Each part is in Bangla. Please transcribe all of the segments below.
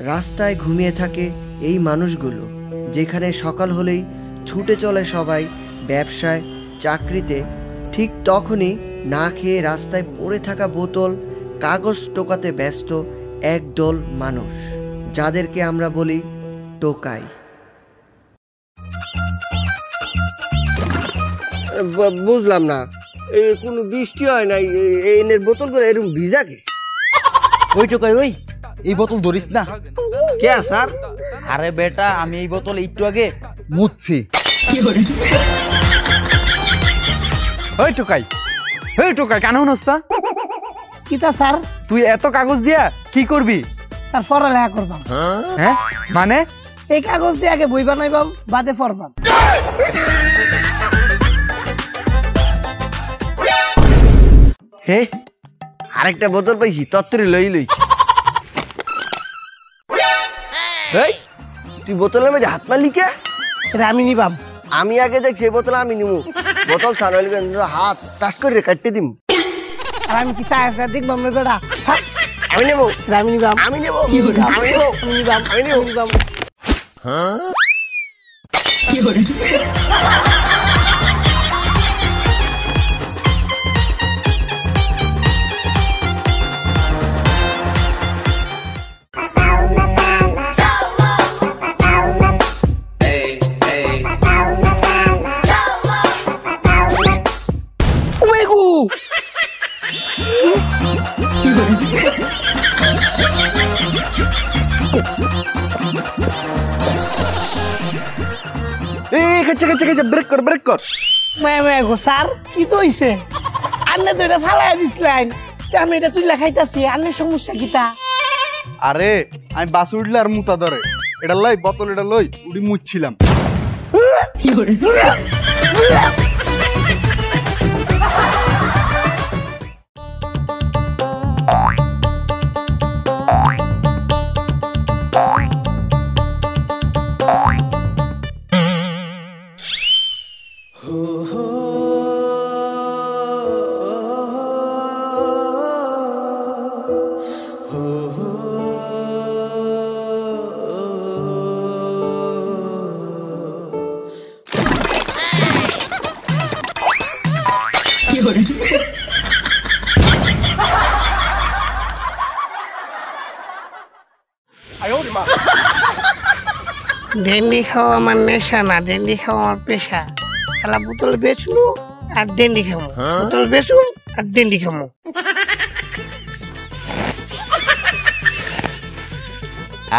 রাস্তায় ঘুমিয়ে থাকে এই মানুষগুলো, যেখানে সকাল হলেই ছুটে চলে সবাই ব্যবসায়, চাকরিতে, ঠিক তখনই না খেয়ে রাস্তায় পড়ে থাকা বোতল, কাগজ টোকাতে ব্যস্ত একদল মানুষ, যাদেরকে আমরা বলি টোকাই। বুঝলাম না, কোনো বৃষ্টি হয় নাই, এনের বোতলগুলো এরকম ভিজাকে? ওই টোকাই, ওই এই বোতল ধরিস না। কে স্যার? আরে বেটা, আমি এই বোতল একটু আগে মুছছি। ওই টোকাই, ওই টোকাই, কেন হনস্তা? কিতা স্যার? তুই এত কাগজ দিয়া কি করবি? স্যার পড়ালেখা করবাম। হ্যাঁ মানে? এই কাগজ দিয়ে আগে বই বানাইবাম, বাদে পড়বাম। হে, আরেকটা বোতল পাইছি, তত্তরি লই লই। এই, তুই বোতলের মধ্যে হাত মারলি কে? এটা আমি নিবাম। আমি আগে দেখছি এই বোতল আমি নিমু। বোতল ছাড় হইলে হাত টাচ করে কাটতে দিম। আর আমি কি চাই দেখবাম না বেটা? আমি নেবো, আমি নিবাম, আমি নেবো, আমি নেবো, আমি নিবাম, আমি নেবো। নিবাম। ব্রেক কর, ব্রেক কর। স্যার কি তো হইছে? আন্নে তো এটা ফালাই দিছিলেন, আমি এটা তুই লেখাইতাছি। আন্নের সমস্যা কিতা? আরে আমি বাস উঠলে আর মুতা ধরে, এটা লই বোতল, এটা লই উড়ি মুছছিলাম। ডেন্ডি খাওয়া আমার নেশা না, ডেন্ডি খাওয়া আমার পেশা। সালা বোতল বেচলু আর ডেন্ডি খামো, বোতল বেচুন আর ডেন্ডি খামো।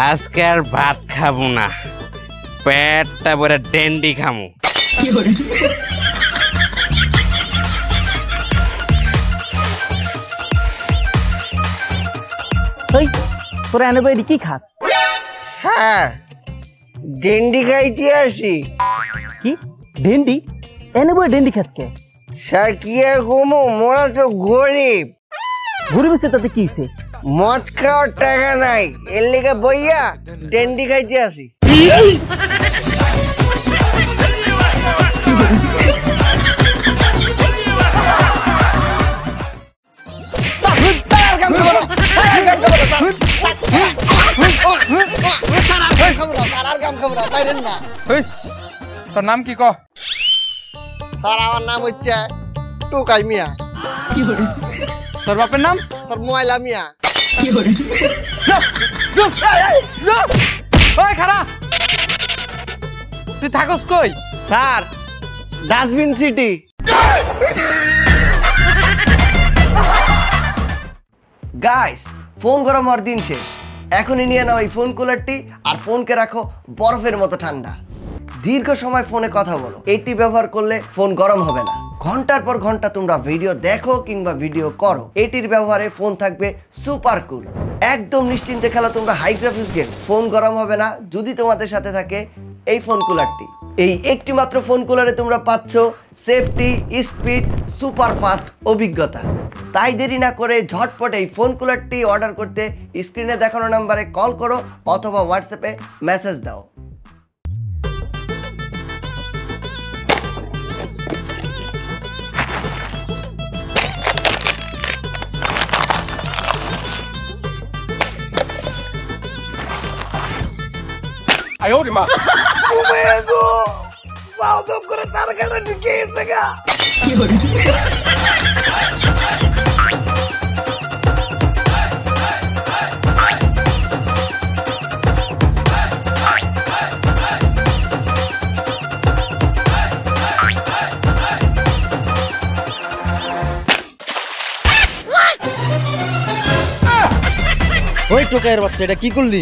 আজকে আর ভাত খাবো না, পেটটা ভরে ডেন্ডি খামো। তোরা এনে বই কি খাস? হ্যাঁ, ডেন্ডি খাইতে আসি। কি ডেন্ডি? এনে বই ডেন্ডি খাস কে? স্যার কি আর কমো, মোরা তো গরিব। গরিব হচ্ছে তাতে কি হয়েছে? মদ খাওয়ার টাকা নাই, এর লেগে বইয়া ডেন্ডি খাইতে আসি। তোর নাম কি ক? স্যার আমার নাম হচ্ছে টোকাই মিয়া। তোর বাপের নাম? স্যার ময়লা মিয়া। ওই খারা, তুই থাকস কই? Sir dustbin city. Guys, phone গরম হওয়ার দিন শেষ। এখনই নিয়ে নাও এই ফোন কুলারটি আর ফোনকে রাখো বরফের মতো ঠান্ডা। দীর্ঘ সময় ফোনে কথা বলো, এটি ব্যবহার করলে ফোন গরম হবে না। ঘন্টার পর ঘন্টা তোমরা ভিডিও দেখো কিংবা ভিডিও করো, এটির ব্যবহারে ফোন থাকবে সুপার কুল। একদম নিশ্চিন্তে খেলো তোমরা হাই গ্রাফিক্স গেম, ফোন গরম হবে না যদি তোমাদের সাথে থাকে এই ফোন কুলারটি। এই একটি মাত্র ফোন কুলারে তোমরা পাচ্ছ সেফটি, স্পিড, সুপার ফাস্ট অভিজ্ঞতা। তাই দেরি না করে ঝটপট এই ফোন কুলারটি অর্ডার করতে স্ক্রিনে দেখানো নাম্বারে কল করো অথবা হোয়াটসঅ্যাপে মেসেজ দাও। করে তার কাছে ঢুকে গেছে গা। ওই টোকাইয়ের বাচ্চা এটা কি করলি?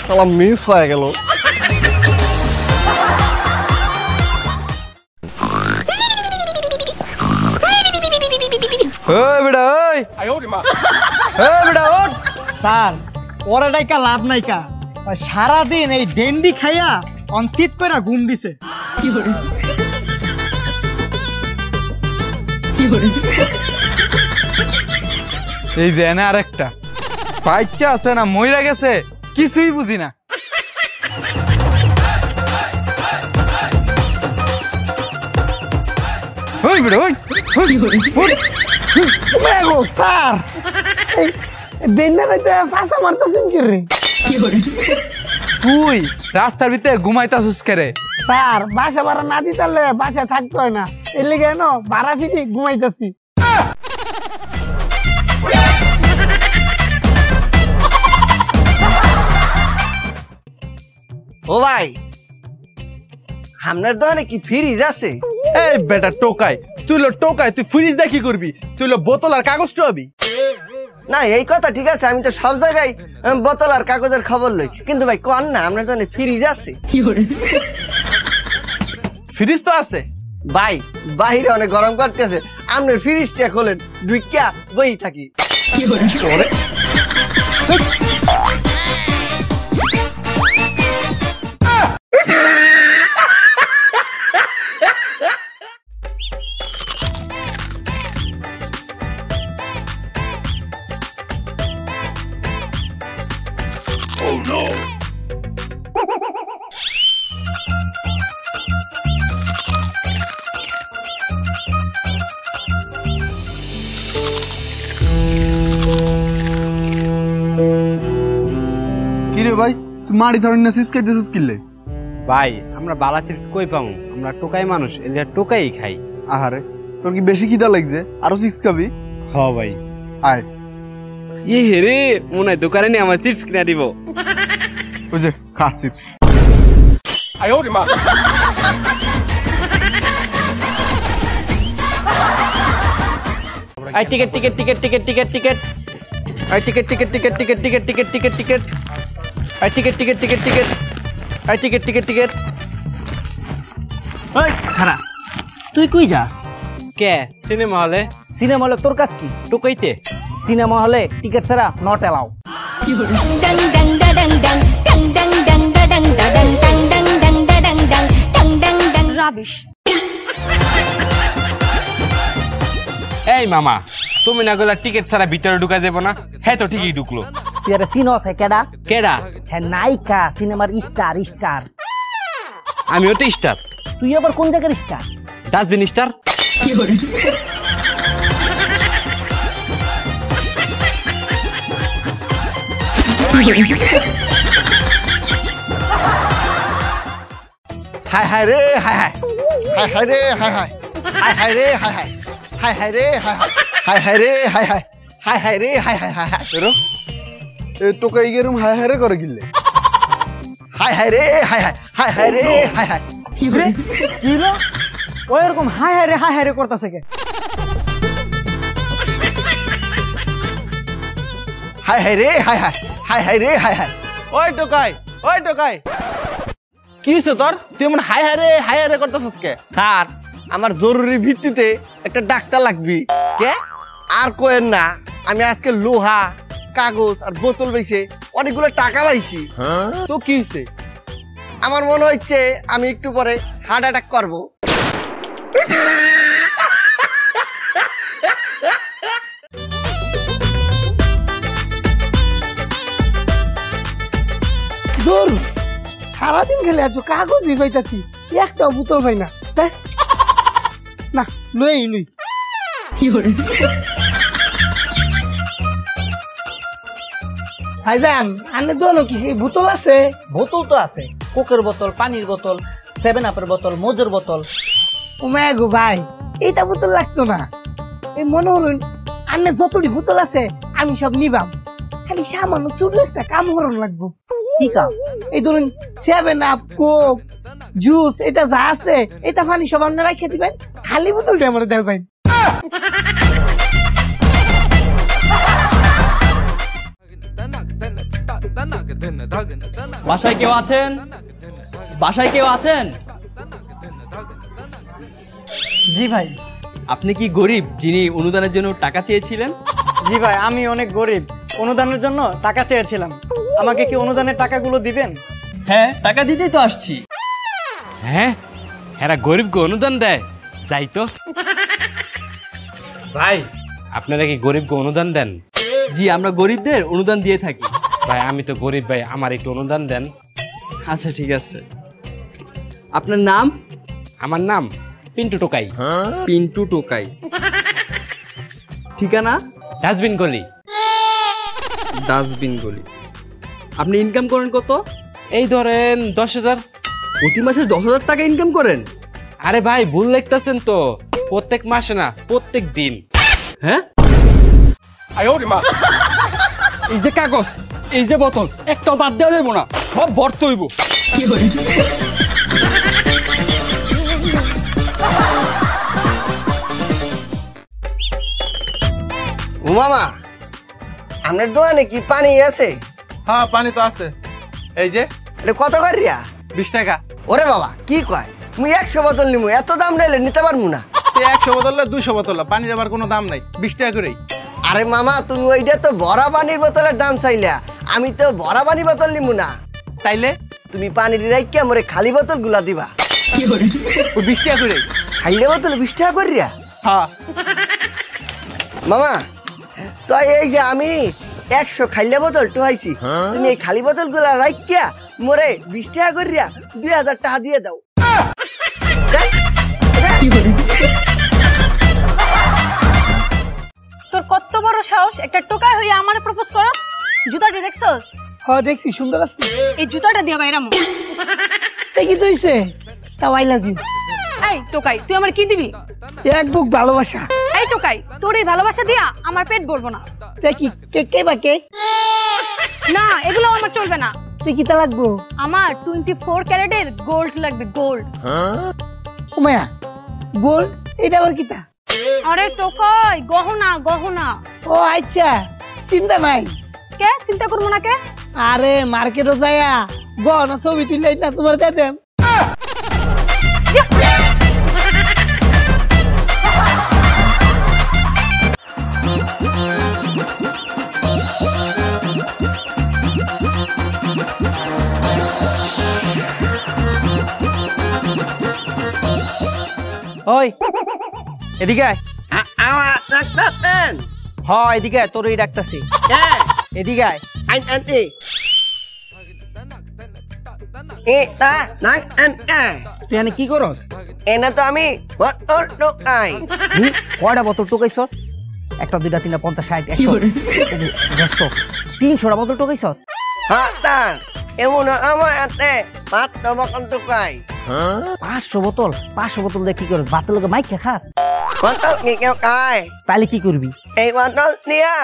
শালা মিস হয়ে গেল। স্যার ওরা ডাইকা লাভ নাইকা, সারাদিন এই ডেন্ডি খাইয়া অন্তিত করে ঘুম দিছে। এই যে এনে আরেকটা বাচ্চা আছে না মইরা গেছে কিছুই বুঝি না। স্যার ফাঁসা মারতেছেন কি রে? তুই রাস্তার ভিতরে ঘুমাইতাছিস কেরে? স্যার বাসা ভাড়া না দিতে বাসা থাকতে হয় না, এর লেগে ভাড়া ফিরি ঘুমাইতেছি। ও ভাই, আপনার দোকানে কি ফ্রিজ আছে? এই বেটা টোকাই, তুই ফ্রিজ দিয়ে কি করবি? তুই বোতল আর কাগজ হবি? না এই কথা ঠিক আছে, আমি তো সব জায়গায় বোতল আর কাগজের খবর লই, কিন্তু ভাই কোন না আপনার দোকানে ফ্রিজ আছে? ফ্রিজ তো আছে ভাই, বাহিরে অনেক গরম করতেছে, আপনার ফ্রিজটা খোলেন, ঢুকিয়া বই থাকি। কি রে ভাই, তুই মারি ধরেন না চিপস খাইতেছিস কিনলে? ভাই আমরা বালা চিপস কই পামু? আমরা টোকাই মানুষ, এলিয়া টোকাই খাই। আহারে, তোর কি বেশি খিদা লাগছে? আরো চিপস খাবি? হ ভাই। আয়। ই হেরে, মনে হয় দোকানে নিয়ে আমার চিপস কিনা দিব। ওই যে খা chips. I ticket ticket ticket ticket ticket ticket I ticket ticket ticket ticket ticket ticket ticket ticket I ticket ticket ticket ticket I ticket ticket ticket. ওই খারা, তুই কই যাস? কে সিনেমা হলে? সিনেমা হলে তোর কাজ কি? টোকাইতে। সিনেমা হলে টিকেট ছাড়া নট এলাও। রাবিশ। এই মামা, তুমি না গেলা টিকিট ছাড়া ভিতরে ঢুকা যাবো না? হ্যাঁ তো ঠিকই ঢুকলো। তুই আরে চিনস কেডা? কেডা? হ্যাঁ নায়িকা, সিনেমার স্টার। স্টার আমিও তো স্টার। তুই আবার কোন জায়গার স্টার? Dustbin star. হায় হায় রে হায় হায়, হায় হায় রে হায় হায়, হায় হায় রে হায় হায়, হায় হায় রে হায় হায়, হায় হায় রে হায় হায়, হায় হায় রে হায় হায় হায় হায়। এ টোকাই গেরুম হায় হায় রে করে গিললে। হায় হায় রে হায় হায়, হায় হায় রে হায় হায়। কি হলো? ও এরকম হায় হায় রে করতেছে কে? হায় হায় রে হায় হায়, হায় হায় রে হায় হায়। ওই টোকাই, কি হইছে তোর? তুই এমন হায় হায় রে করতেছিস কে? স্যার, আমার জরুরি ভিত্তিতে একটা ডাক্তার লাগবে। কে? আর কোয়েন না, আমি আজকে লোহা, কাগজ আর বোতল বেচে অনেকগুলো টাকা পাইছি। তো কি হইছে? আমার মনে হচ্ছে আমি একটু পরে হার্ট অ্যাটাক করবো। দূর সারাদিন খেলে আছো কাগজই পাইতাছি একটা বোতল পাই না না লই ভাইজান আনে দোনো কি বোতল আছে? বোতল তো আছে, কোকের বোতল, পানির বোতল, 7 আপের বোতল, মোজের বোতল। ও মায়া গো ভাই এইটা বোতল লাগতো না। এই মনে হলেন আনে যতটি বোতল আছে আমি সব নিবাম, খালি সামান্য ছোট একটা কাম হরণ লাগবো। কি কাম? এই ধরুন 7 আপ, কোক, জুস এটা যা আছে এটা পানি সব আপনারা রেখে দিবেন, খালি বোতলটা আমার দেবেন। বাসায় কেউ আছেন? বাসায় কেউ আছেন? জি ভাই। আপনি কি গরিব যিনি অনুদানের জন্য টাকা চেয়েছিলেন? জি ভাই, আমি অনেক গরিব, অনুদানের জন্য টাকা চেয়েছিলাম। আমাকে কি অনুদানের টাকাগুলো দিবেন? হ্যাঁ, টাকা দিতেই তো আসছি। হ্যাঁ, এরা গরিবকে অনুদান দেয়, যাই তো। ভাই, আপনারা কি গরিবকে অনুদান দেন? জি, আমরা গরিবদের অনুদান দিয়ে থাকি। ভাই আমি তো গরিব ভাই, আমার একটু অনুদান দেন। আচ্ছা ঠিক আছে। আপনার নাম? আমার নাম পিন্টু টোকাই। পিন্টু টোকাই। ঠিকানা? ডাস্টবিন গলি। ডাস্টবিন গলি। আপনি ইনকাম করেন কত? এই ধরেন 10,000। প্রতি মাসে 10,000 টাকা ইনকাম করেন? আরে ভাই ভুল লিখতেছেন তো, প্রত্যেক মাসে না, প্রত্যেক দিন। হ্যাঁ, এই যে কাগজ, এই যে বোতল, একটাও বাদ দেওয়া যাবো না, সব ভর্তি হইব। ও মামা, আপনার দোকানে কি পানি আছে? হ্যাঁ পানি তো আছে, এই যে এটা কত করিয়া? 20 টাকা। ওরে বাবা কি কয়, মুই 100 বোতল নিমু, এত দাম নাইলে নিতে পারবো না। 100 বোতল 200 বোতল, পানির আবার কোনো দাম নাই, 20 টাকা করেই। আরে মামা তুমি ওইটা তো ভরা পানির বোতলের দাম চাইলা, আমি তো ভরা পানির বোতল নিমু না। তাইলে তুমি পানির রাইকে মোরে খালি বোতল গুলা দিবা। 20 টাকা করে। খাইলে বোতল 20 টাকা করিয়া? হ্যাঁ মামা তো এই যে আমি 100 খাইলে বোতল টুহাইছি, তুমি এই খালি বোতল গুলা রাইকিয়া মোরে 20 টাকা করিয়া 2000 টাকা দিয়ে দাও। তোর কত বড় সাহস, একটা টোকাই হইয়া আমারে প্রপোজ করস? জুতাটা দেখছস? হ্যাঁ দেখছি, সুন্দর আছে। এই জুতাটা দিয়া বাইরাম। কি তুইছে তাও আই লাভ ইউ। এই টোকাই, তুই আমার কি দিবি? এক বুক ভালোবাসা। এই টোকাই, তোর এই ভালোবাসা দিয়া আমার পেট ভরবো না। দেখি কেক কে বা কেক না, এগুলো আমার চলবে না। কি তা লাগবো? আমার 24 ক্যারেটের গোল্ড লাগবে, গোল্ড। ও মায়া, গোল্ড এটা আবার কিতা? আরে টোকাই, গহনা গহনা। ও আচ্ছা, চিন্তা নাই। কে চিন্তা করবো না কে? আরে মার্কেটও যায়া গহনা ছবি তুললে না তোমার দিয়ে দেম। ওই এদিকে আয়। আমার ডাক্তার হ্যাঁ এদিকে আয়, তোর এই ডাকতাছি। এদিকে আয়। তুই এনে কি করস? এনে তো আমি বোতল টোকাই। কয়টা বোতল টোকাইছ? 1, 2, 3, 4, 5, 60, 100, 300টা বোতল টোকাইছ? হ্যাঁ তার এমন আমার হাতে 500 বোতল টোকাই। 500 বোতল? 500 বোতল দিয়ে কি করস? বাতের লগে মাইক খাস? বোতল কি কেউ খায়? তাহলে কি করবি? এই বোতল দিয়া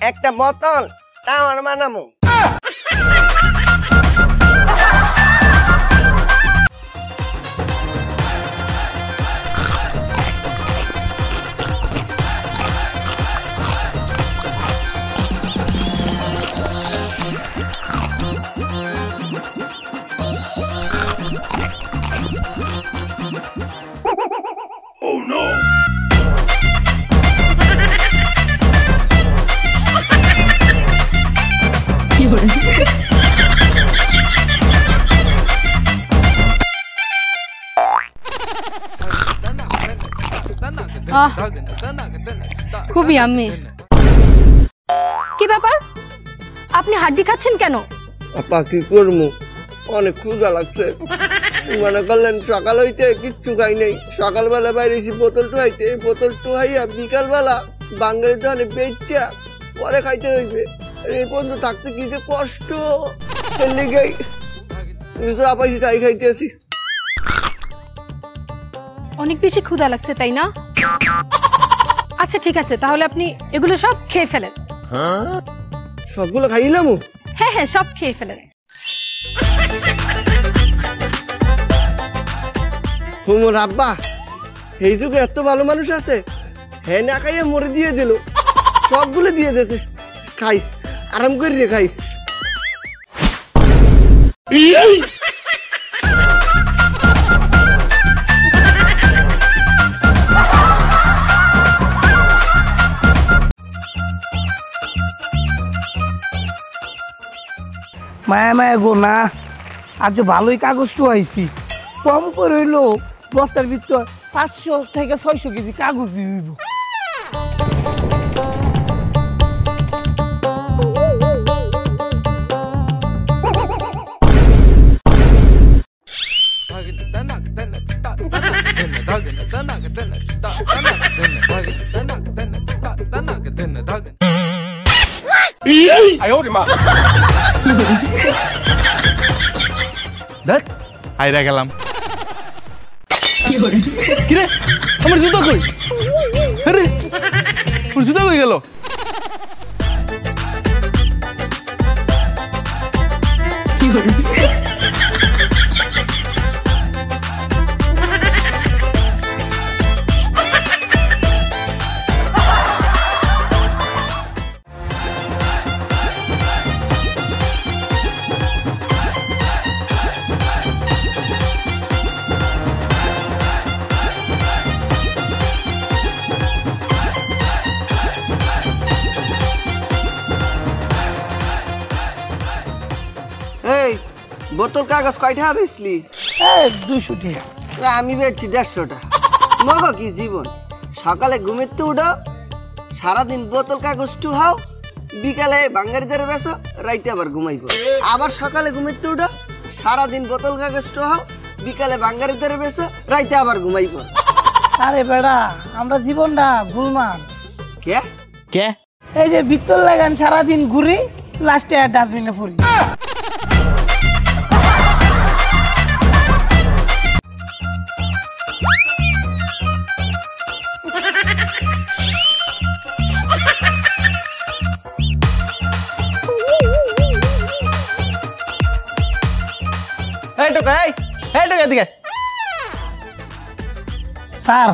একটা বোতল টাওয়ার বানামু। আহ, খুবই আমি। কি ব্যাপার, আপনি হাড্ডি খাচ্ছেন কেন? আপা কি করবো, অনেক ক্ষুধা লাগছে। মনে করলেন সকাল হইতে কিচ্ছু খাই নাই, সকালবেলা বাইরেছি বোতল টুহাইতে, বোতল টুহাইয়া বিকালবেলা বাঙালির দোকানে বেচা পরে খাইতে হইবে। এই পর্যন্ত থাকতে কি যে কষ্ট, লিগেই আপাইছি তাই খাইতেছি। অনেক বেশি ক্ষুধা লাগছে তাই না? আচ্ছা ঠিক আছে, তাহলে আপনি এগুলো সব খেয়ে ফেলেন। সবগুলো খাইলাম? হ্যাঁ হ্যাঁ, সব খেয়ে ফেলেন। হুমোর আব্বা এই যুগে এত ভালো মানুষ আছে, হ্যাঁ না খাইয়া মরে দিয়ে দিল, সবগুলো দিয়ে দিয়েছে। খাই, আরাম করি রে খাই। মায়া মায়া গো না, আজ ভালোই কাগজ তো আইছি। কম করে হইলো বস্তার ভিতর 500 থেকে 600 কেজি কাগজ হইব। দেখ আইরা গেলাম। কিরে আমার জুতা কই? আরে ওর জুতা কই গেল? এই বোতল কাগজ কয়টা বেচলি? 200 টাকা। আমি বেচছি 150 টাকা। মগো কি জীবন, সকালে ঘুমের তো উঠো, সারাদিন বোতল কাগজ টুহাও, বিকালে বাঙ্গারিদের বেসো, রাইতে আবার ঘুমাইবো। আবার সকালে ঘুমের তো উঠো, সারাদিন বোতল কাগজ টুহাও, বিকালে বাঙ্গারিদের বেসো, রাইতে আবার ঘুমাইবো। আরে বেড়া, আমরা জীবনটা গুলমান। কে কে? এই যে ভিতর লাগান সারাদিন ঘুরি, লাস্টে আর ডাস্টবিনে পড়ি। এই টোকা, এই টোকা এদিকে। স্যার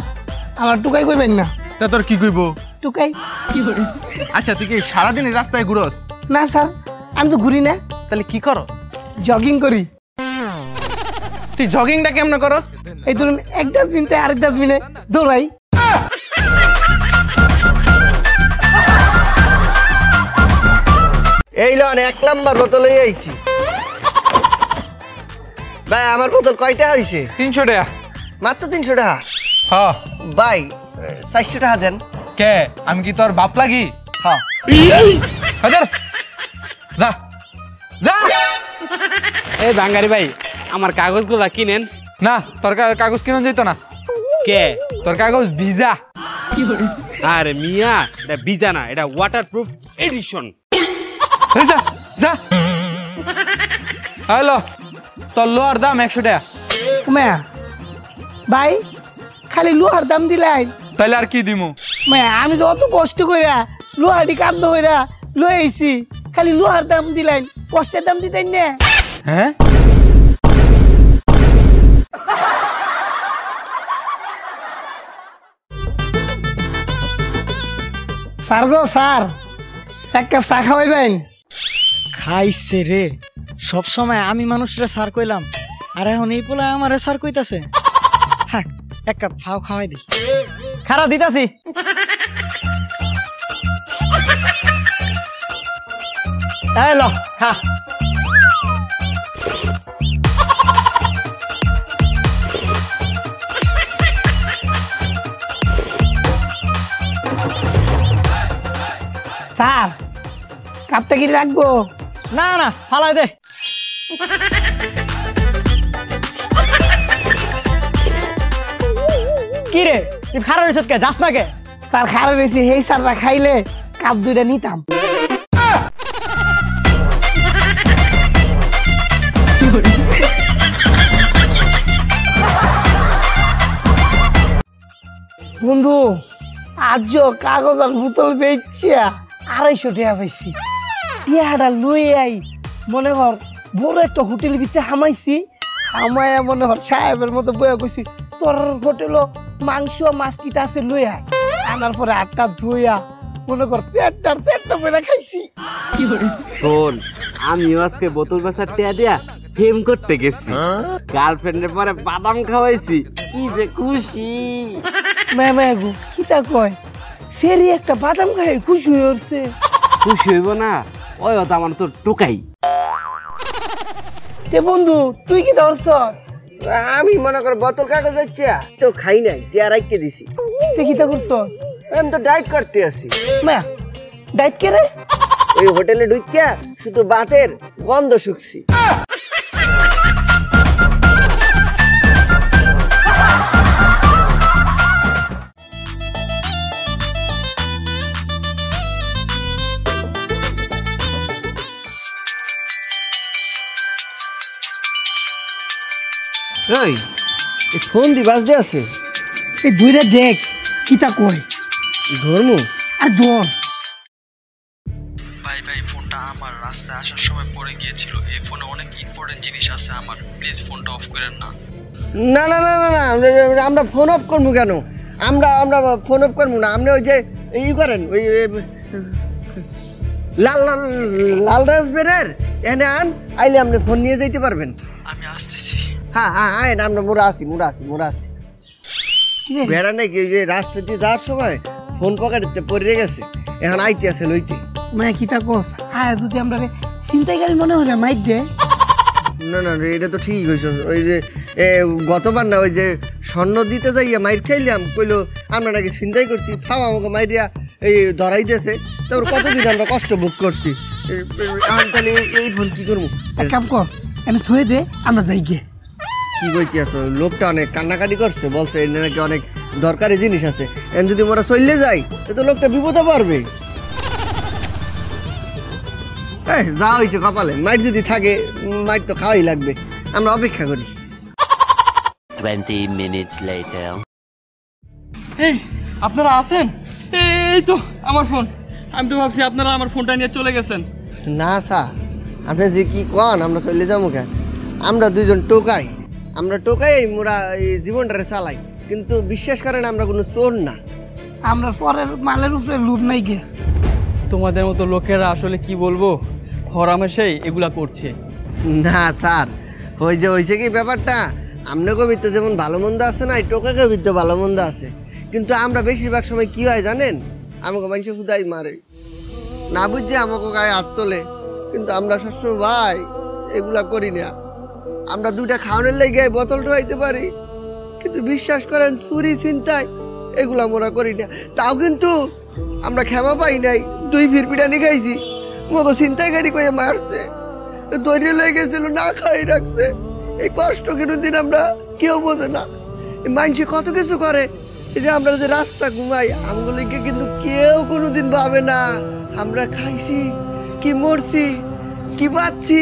আমার টুকাই কইবেন না? তা তোর কি কইব? টুকাই। আচ্ছা তুই কি সারাদিন এই রাস্তায় ঘুরস? না স্যার, আমি তো ঘুরি না, তাহলে কি করো? জগিং করি। তুই জগিংটা কেমন করস? এই ধরুন এক ডাস্টবিন থেকে আরেক ডাস্টবিনে দৌড়াই। এই লন 1 নাম্বার বোতল আইছি। ভাই আমার বোতল কয়টা হইছে? 300 টাকা। মাত্র 300 টাকা? হ্যাঁ। ভাই 400 টাকা দেন। কে আমি কি তোর বাপ লাগি? হ্যাঁ। হাজার যা যা। এই বাঙ্গারি ভাই, আমার কাগজগুলো কিনেন। না, তোর কাগজ কিনে যেত না। কে? তোর কাগজ ভিজা। আরে মিয়া, এটা ভিজা না, এটা ওয়াটারপ্রুফ এডিশন। যা যা। হ্যালো, তোর লোহার দাম 100 টাকা। মায়া ভাই, খালি লোহার দাম দিলাই? তাহলে আর কি দিমু? মায়া আমি তো অত কষ্ট কইরা লোহাটি কাঁদ কইরা লই আইছি, খালি লোহার দাম দিলাই, কষ্টের দাম দিতেন না? হ্যাঁ স্যার গো স্যার, এক কাপ চা খাওয়াইবেন? খাইছে রে, সব সময় আমি মানুষরা সার কইলাম, আর এখন এই পোলা আমারে সার কইতাছে। হ্যাঁ, এক কাপ ফাও খাওয়াই দি। খারাপ দিতাছি। এই ল খা। স্যার কাপটা কি রাখবো? না না ফালাই দে। কি রে তুই খারাপ হয়েছ কে? যাস না কে? স্যার খারাপ হয়েছে, এই স্যাররা খাইলে কাপ দুইটা নিতাম। বন্ধু আজও কাগজ আর বোতল বেচিয়া 250 টাকা পাইছি। টিয়াটা লই আই মনে কর বড় একটা হোটেল ভিতরে হামাইছি, হামায়া মনে কর সাহেবের মতো বইয়া কইছি তোর হোটেলও মাংস মাছ কিটা আছে লই আয়। আনার পরে আটটা ধুইয়া মনে কর পেটটা পেটটা খাইছি। শোন, আমিও আজকে বোতল বেচার টিয়া দিয়া ফেম করতে গেছি, গার্লফ্রেন্ডের পরে বাদাম খাওয়াইছি, কি যে খুশি। মামা গো কিটা কয় সেরি একটা বাদাম খাই খুশি হয়েছে। খুশি হইব না? ওই তো আমার তো টোকাই। তে বন্ধু তুই কি ধরছ? আমি মনে কর বোতল কাগজ হচ্ছে তো খাই নাই, টিয়া রাখতে দিছি। তুই কিটা করছ? আমি তো ডায়েট করতে আছি। মা ডাইট কে রে? ওই হোটেলে ঢুকিয়া শুধু বাতের গন্ধ শুকছি। এই ফোন দি বাজতে আছে, এই দুইটা দেখ কিটা কয়। ধর্ম আর ধর ভাই ভাই ফোনটা আমার রাস্তায় আসার সময় পড়ে গিয়েছিল। এই ফোনে অনেক ইম্পর্টেন্ট জিনিস আছে আমার, প্লিজ ফোনটা অফ করেন না। না না না না না আমরা ফোন অফ করবো কেন? আমরা আমরা ফোন অফ করবো না। আপনি ওই যে ই করেন ওই লাল লাল লাল রাসবেরির এনে আন, আইলে আপনি ফোন নিয়ে যাইতে পারবেন। আমি আসতেছি। হ্যাঁ হ্যাঁ আয় না, আমরা মোরা আছি বেড়া নাকি ওই যে রাস্তা দিয়ে যাওয়ার সময় ফোন পকেটে পড়ে গেছে, এখন আইতে আছে লইতে। মা কিটা কস আয় যদি আমরা চিন্তাকারী মনে হলে মাইর দে। না না এটা তো ঠিক হয়েছে। ওই যে গতবার না ওই যে স্বর্ণ দিতে যাইয়া মাইর খাইলাম, কইলো আমরা নাকি চিন্তাই করছি, ফাও আমাকে মাইরিয়া এই ধরাইতেছে। তারপর কতদিন আমরা কষ্ট ভোগ করছি। এখন তাহলে এই ফোন কি করবো? এক কাম কর আমি থয়ে দে, আমরা যাই গিয়ে। কি বইতে আছো? লোকটা অনেক কান্নাকাটি করছে, বলছে এর নাকি অনেক দরকারি জিনিস আছে। এখন যদি মোরা চললে যাই তো লোকটা বিপদে পড়বে। যা হয়েছে কপালে, মাইট যদি থাকে মাইট তো খাওয়াই লাগবে। আমরা অপেক্ষা করি। 20 minutes later. এই আপনারা আছেন? এই তো আমার ফোন। আমি তো ভাবছি আপনারা আমার ফোনটা নিয়ে চলে গেছেন। না স্যার, আপনি যে কি কন আমরা চলে যাবো কেন? আমরা দুইজন টোকাই, আমরা টোকাই মোরা এই জীবনটারে চালাই, কিন্তু বিশ্বাস করেন আমরা কোনো চোর না। আমরা পরের মালের উপরে লুট নাই গে। তোমাদের মতো লোকেরা আসলে কি বলবো, হরামেশাই এগুলা করছে। না স্যার, ওই যে হয়েছে কি ব্যাপারটা, আপনাকে ভিতরে যেমন ভালো মন্দ আছে না, এই টোকাকে ভিতরে ভালো মন্দ আছে। কিন্তু আমরা বেশিরভাগ সময় কি হয় জানেন, আমাকে মানুষ খুদাই মারে, না বুঝছে আমাকে গায়ে হাত তোলে। কিন্তু আমরা সবসময় ভাই এগুলা করি না। আমরা দুইটা খাওয়ানোর লেগে বোতল ঢোয়াইতে পারি, কিন্তু বিশ্বাস করেন চুরি ছিনতাই এগুলা মোরা করি না। তাও কিন্তু আমরা ক্ষমা পাই নাই, 2 ফিরপিটানি খাইছি, মগো ছিনতাইকারী করে মারছে, দৈর্য লেগে গেছিল, না খাই রাখছে। এই কষ্ট কোনোদিন আমরা কেউ বোঝে না। মানুষে কত কিছু করে, এই যে আমরা যে রাস্তা ঘুমাই আমগুলিকে কিন্তু কেউ কোনোদিন ভাবে না আমরা খাইছি কি মরছি কি বাঁচছি,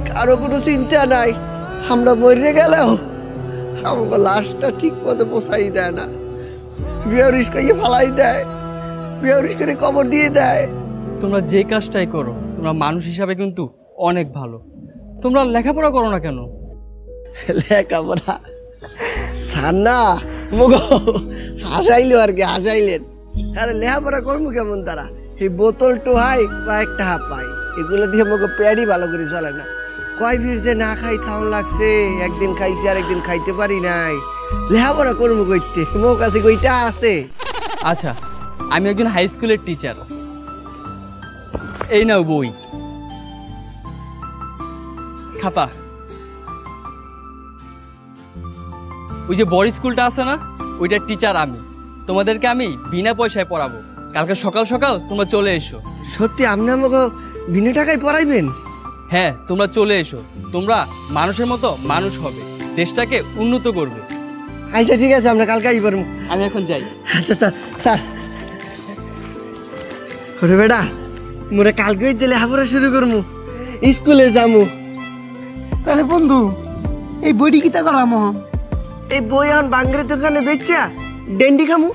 কারো কোনো চিন্তা নাই। আমরা মরে গেলেও আমাকে লাশটা ঠিক মতো পোষাই দেয় না, বেহরিশ করে ফালাই দেয়, বেহরিশ করে কবর দিয়ে দেয়। তোমরা যে কাজটাই করো তোমরা মানুষ হিসাবে কিন্তু অনেক ভালো। তোমরা লেখাপড়া করো না কেন? লেখাপড়া ছাড় না, মগো হাসাইলো আর কি, হাসাইলেন। আরে লেখাপড়া করবো কেমন তারা? এই বোতল টোহাই বা একটা হাফ পাই, এগুলো দিয়ে মগো পেয়ারই ভালো করে চলে না। কয় ভিড় যে না খাই থাম লাগছে, একদিন খাইছি আর একদিন খাইতে পারি নাই। লেখাপড়া করবো কইতে, মোর কাছে কইটা আছে। আচ্ছা, আমি একজন হাই স্কুলের টিচার। এই নাও বই, খাতা। ওই যে বড় স্কুলটা আছে না, ওইটার টিচার আমি। তোমাদেরকে আমি বিনা পয়সায় পড়াবো। কালকে সকাল সকাল তোমরা চলে এসো। সত্যি আপনি আমাকে বিনা টাকায় পড়াইবেন? হ্যাঁ, তোমরা চলে এসো। তোমরা মানুষের মতো মানুষ হবে, দেশটাকে উন্নত করবে। আচ্ছা ঠিক আছে, আমরা কালকে আইবার। আমি এখন যাই। আচ্ছা স্যার স্যার ওরে বেটা, মোরে কালকে দিলে হাবরা শুরু করমু, স্কুলে যামু। তাহলে বন্ধু এই বইটি কিতা করাম? এই বই এখন বাঙ্গের দোকানে বেচা ডেন্ডি খামু।